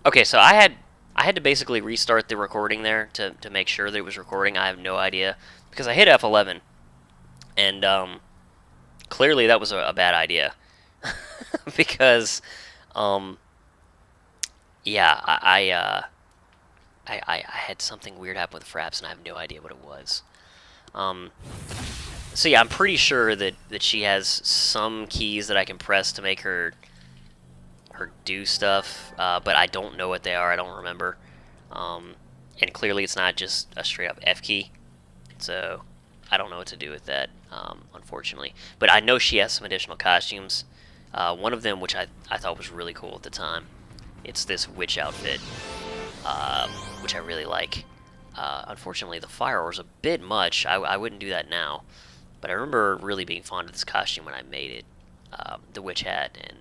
A: Okay, so I had to basically restart the recording there to make sure that it was recording. I have no idea because I hit F11, and clearly that was a bad idea because yeah, I had something weird happen with fraps and I have no idea what it was. So yeah, I'm pretty sure that she has some keys that I can press to make her do stuff, but I don't know what they are. I don't remember. And clearly it's not just a straight up F key, so I don't know what to do with that, unfortunately. But I know she has some additional costumes. One of them, which I thought was really cool at the time, it's this witch outfit, which I really like. Unfortunately, the fire was a bit much. I wouldn't do that now, but I remember really being fond of this costume when I made it, the witch hat, and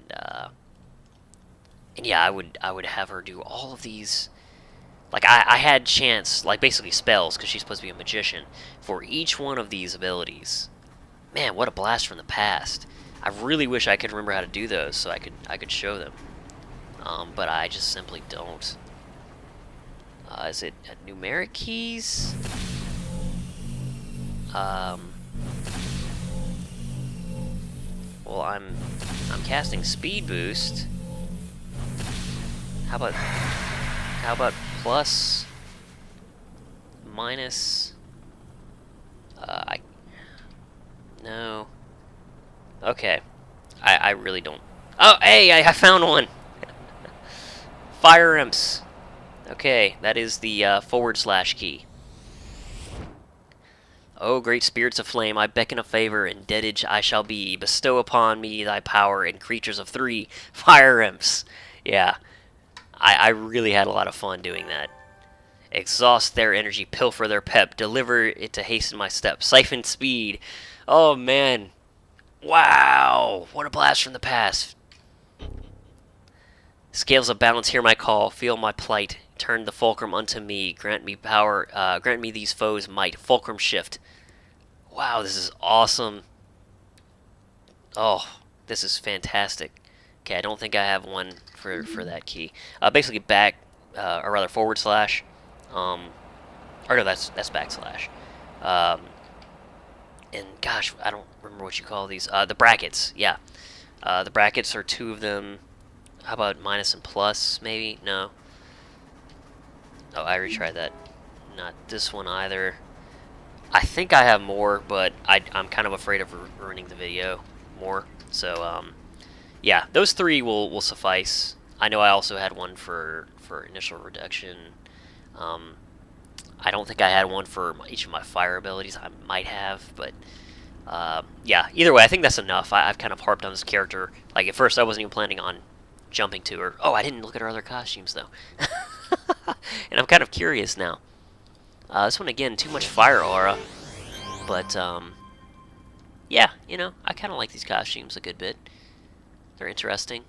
A: yeah, I would have her do all of these. Like, I had chance, like, basically spells, because she's supposed to be a magician, for each one of these abilities. Man, what a blast from the past. I really wish I could remember how to do those so I could show them. But I just simply don't. Is it numeric keys? Well, I'm casting speed boost. How about plus, minus? No. Okay. I really don't. Oh, hey, I found one. Fire imps. Okay, that is the / key. Oh, great spirits of flame, I beckon a favor, indebted I shall be. Bestow upon me thy power and creatures of 3 fire imps. Yeah, I really had a lot of fun doing that. Exhaust their energy, pilfer their pep, deliver it to hasten my steps, siphon speed. Oh man, wow, what a blast from the past. Scales of balance, hear my call, feel my plight, turn the fulcrum unto me, grant me power, grant me these foes might, fulcrum shift. Wow, this is awesome. Oh, this is fantastic. Okay, I don't think I have one for that key. Basically back, or rather forward slash, or no, that's backslash. And gosh, I don't remember what you call these. The brackets, yeah. The brackets are 2 of them. How about minus and plus, maybe? No. Oh, I retried that. Not this one either. I think I have more, but I'm kind of afraid of ruining the video more. So, yeah, those 3 will suffice. I know I also had one for initial reduction. I don't think I had one for each of my fire abilities. I might have, but yeah, either way, I think that's enough. I've kind of harped on this character. Like, at first, I wasn't even planning on jumping to her. Oh, I didn't look at her other costumes, though. And I'm kind of curious now. This one, again, too much fire aura. But, yeah, you know, I kind of like these costumes a good bit. They're interesting.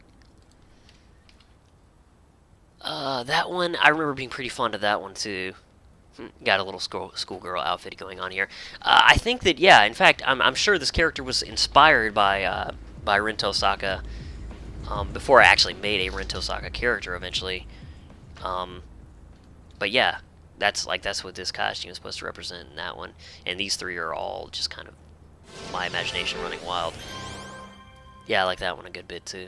A: That one, I remember being pretty fond of that one, too. Got a little schoolgirl outfit going on here. I think that, yeah, in fact, I'm sure this character was inspired by Rin Tosaka, before I actually made a Rin Tosaka character eventually. But yeah, that's what this costume is supposed to represent in that one. And these 3 are all just kind of my imagination running wild. Yeah, I like that one a good bit too.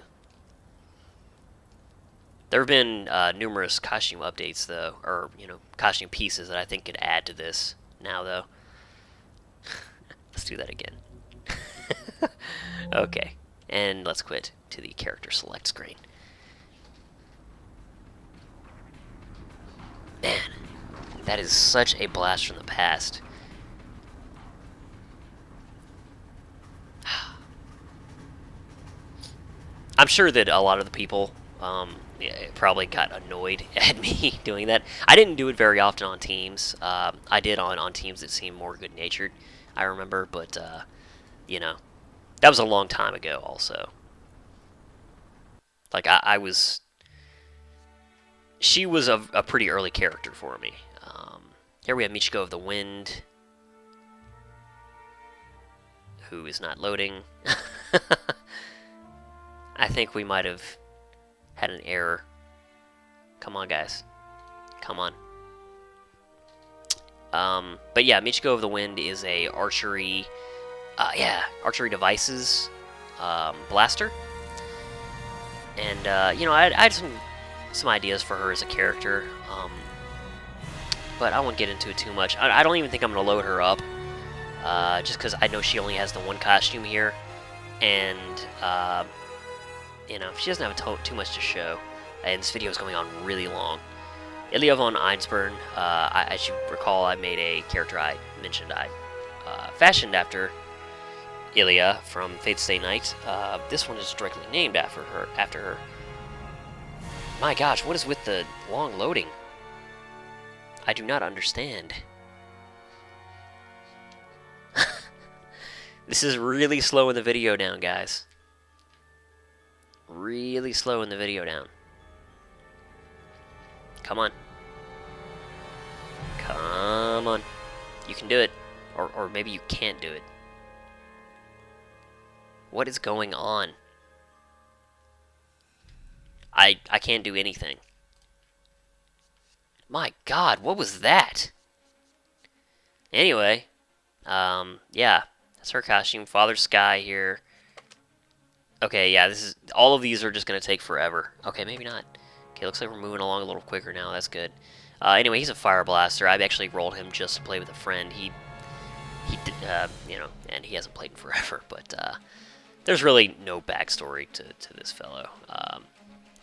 A: There have been numerous costume updates, though, or, you know, costume pieces that I think could add to this now, though. Let's do that again. Okay, and let's quit to the character select screen. Man, that is such a blast from the past. I'm sure that a lot of the people probably got annoyed at me doing that. I didn't do it very often on teams. I did on teams that seemed more good-natured, I remember, but, you know, that was a long time ago also. Like, I was... She was a pretty early character for me. Here we have Michiko of the Wind, who is not loading. I think we might have had an error. Come on, guys. Come on. But yeah, Michiko of the Wind is a archery, archery devices blaster. And, you know, I had some ideas for her as a character, but I won't get into it too much. I don't even think I'm going to load her up, just because I know she only has the one costume here, and, you know, she doesn't have too much to show, and this video is going on really long. Ilia von Einsburn, as you recall, I made a character I mentioned I fashioned after Ilia from Fate's Stay Night. This one is directly named after her. My gosh, what is with the long loading? I do not understand. This is really slowing the video down, guys. Really slowing the video down. Come on. Come on. You can do it. Or maybe you can't do it. What is going on? I can't do anything. My God, what was that? Anyway, yeah, that's her costume. Father Sky here. Okay, yeah, all of these are just gonna take forever. Okay, maybe not. Okay, looks like we're moving along a little quicker now. That's good. Anyway, he's a fire blaster. I've actually rolled him just to play with a friend. He you know, and he hasn't played in forever. But there's really no backstory to this fellow.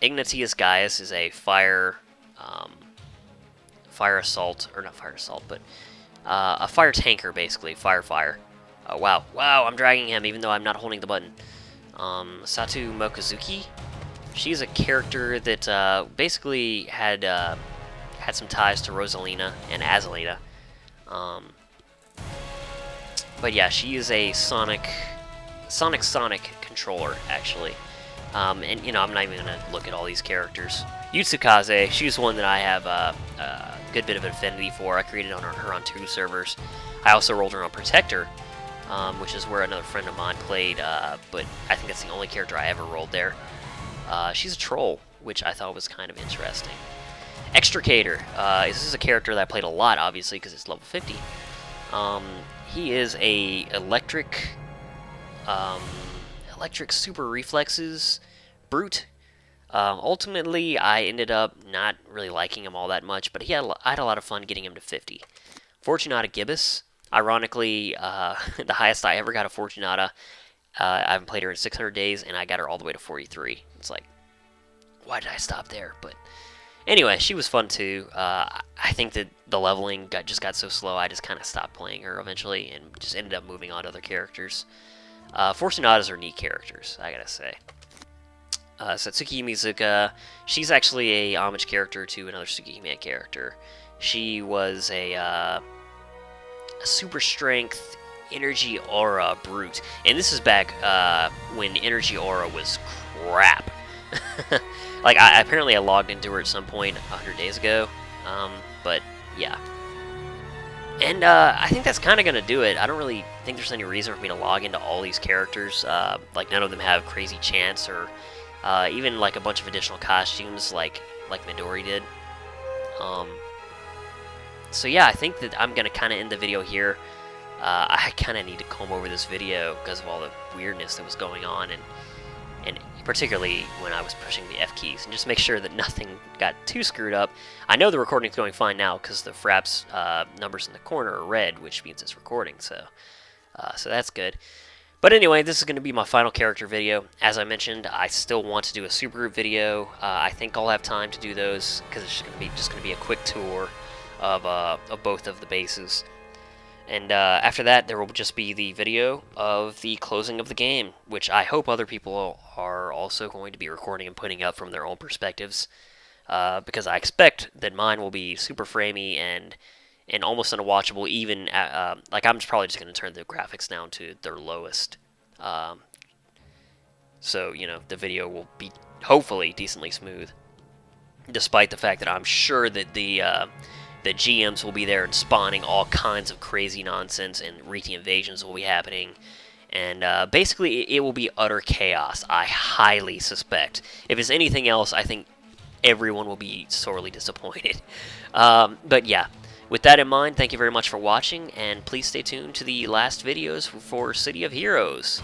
A: Ignatius Gaius is a fire assault, or not fire assault, but a fire tanker, basically, fire. Oh, wow, I'm dragging him even though I'm not holding the button. Satu Mokazuki, she's a character that basically had had some ties to Rosalina and Azalina. But yeah, she is a Sonic controller, actually. And, you know, I'm not even going to look at all these characters. Yutsukaze, she's one that I have a good bit of an affinity for. I created her on 2 servers. I also rolled her on Protector, which is where another friend of mine played, but I think that's the only character I ever rolled there. She's a troll, which I thought was kind of interesting. Extricator, this is a character that I played a lot, obviously, because it's level 50. He is a electric super reflexes brute. Ultimately, I ended up not really liking him all that much, but I had a lot of fun getting him to 50. Fortunata Gibbous, ironically, the highest I ever got a Fortunata, I haven't played her in 600 days, and I got her all the way to 43. It's like, why did I stop there? But anyway, she was fun too. I think that the leveling just got so slow, I just kind of stopped playing her eventually, and just ended up moving on to other characters. Fortunatas are neat characters, I gotta say. Satsuki Mizuka, she's actually a homage character to another Tsukihime character. She was a super strength energy aura brute, and this is back when energy aura was crap. Like, apparently I logged into her at some point 100 days ago, but yeah. And I think that's kind of going to do it. I don't really think there's any reason for me to log into all these characters. Like, none of them have crazy chants or even like a bunch of additional costumes like Midori did. So yeah, I think that I'm going to kind of end the video here. I kind of need to comb over this video because of all the weirdness that was going on, and particularly when I was pushing the F keys, and just make sure that nothing got too screwed up. I know the recording's going fine now because the Fraps numbers in the corner are red, which means it's recording, so that's good. But anyway, this is going to be my final character video. As I mentioned, I still want to do a supergroup video. I think I'll have time to do those because it's just going to be a quick tour of both of the bases. And after that, there will just be the video of the closing of the game, which I hope other people are also going to be recording and putting up from their own perspectives, because I expect that mine will be super framey and almost unwatchable. Even like, I'm probably just going to turn the graphics down to their lowest, so you know the video will be hopefully decently smooth, despite the fact that I'm sure that the GMs will be there and spawning all kinds of crazy nonsense, and Riki invasions will be happening, and basically it will be utter chaos, I highly suspect. If it's anything else, I think everyone will be sorely disappointed. But yeah, with that in mind, thank you very much for watching, and please stay tuned to the last videos for City of Heroes.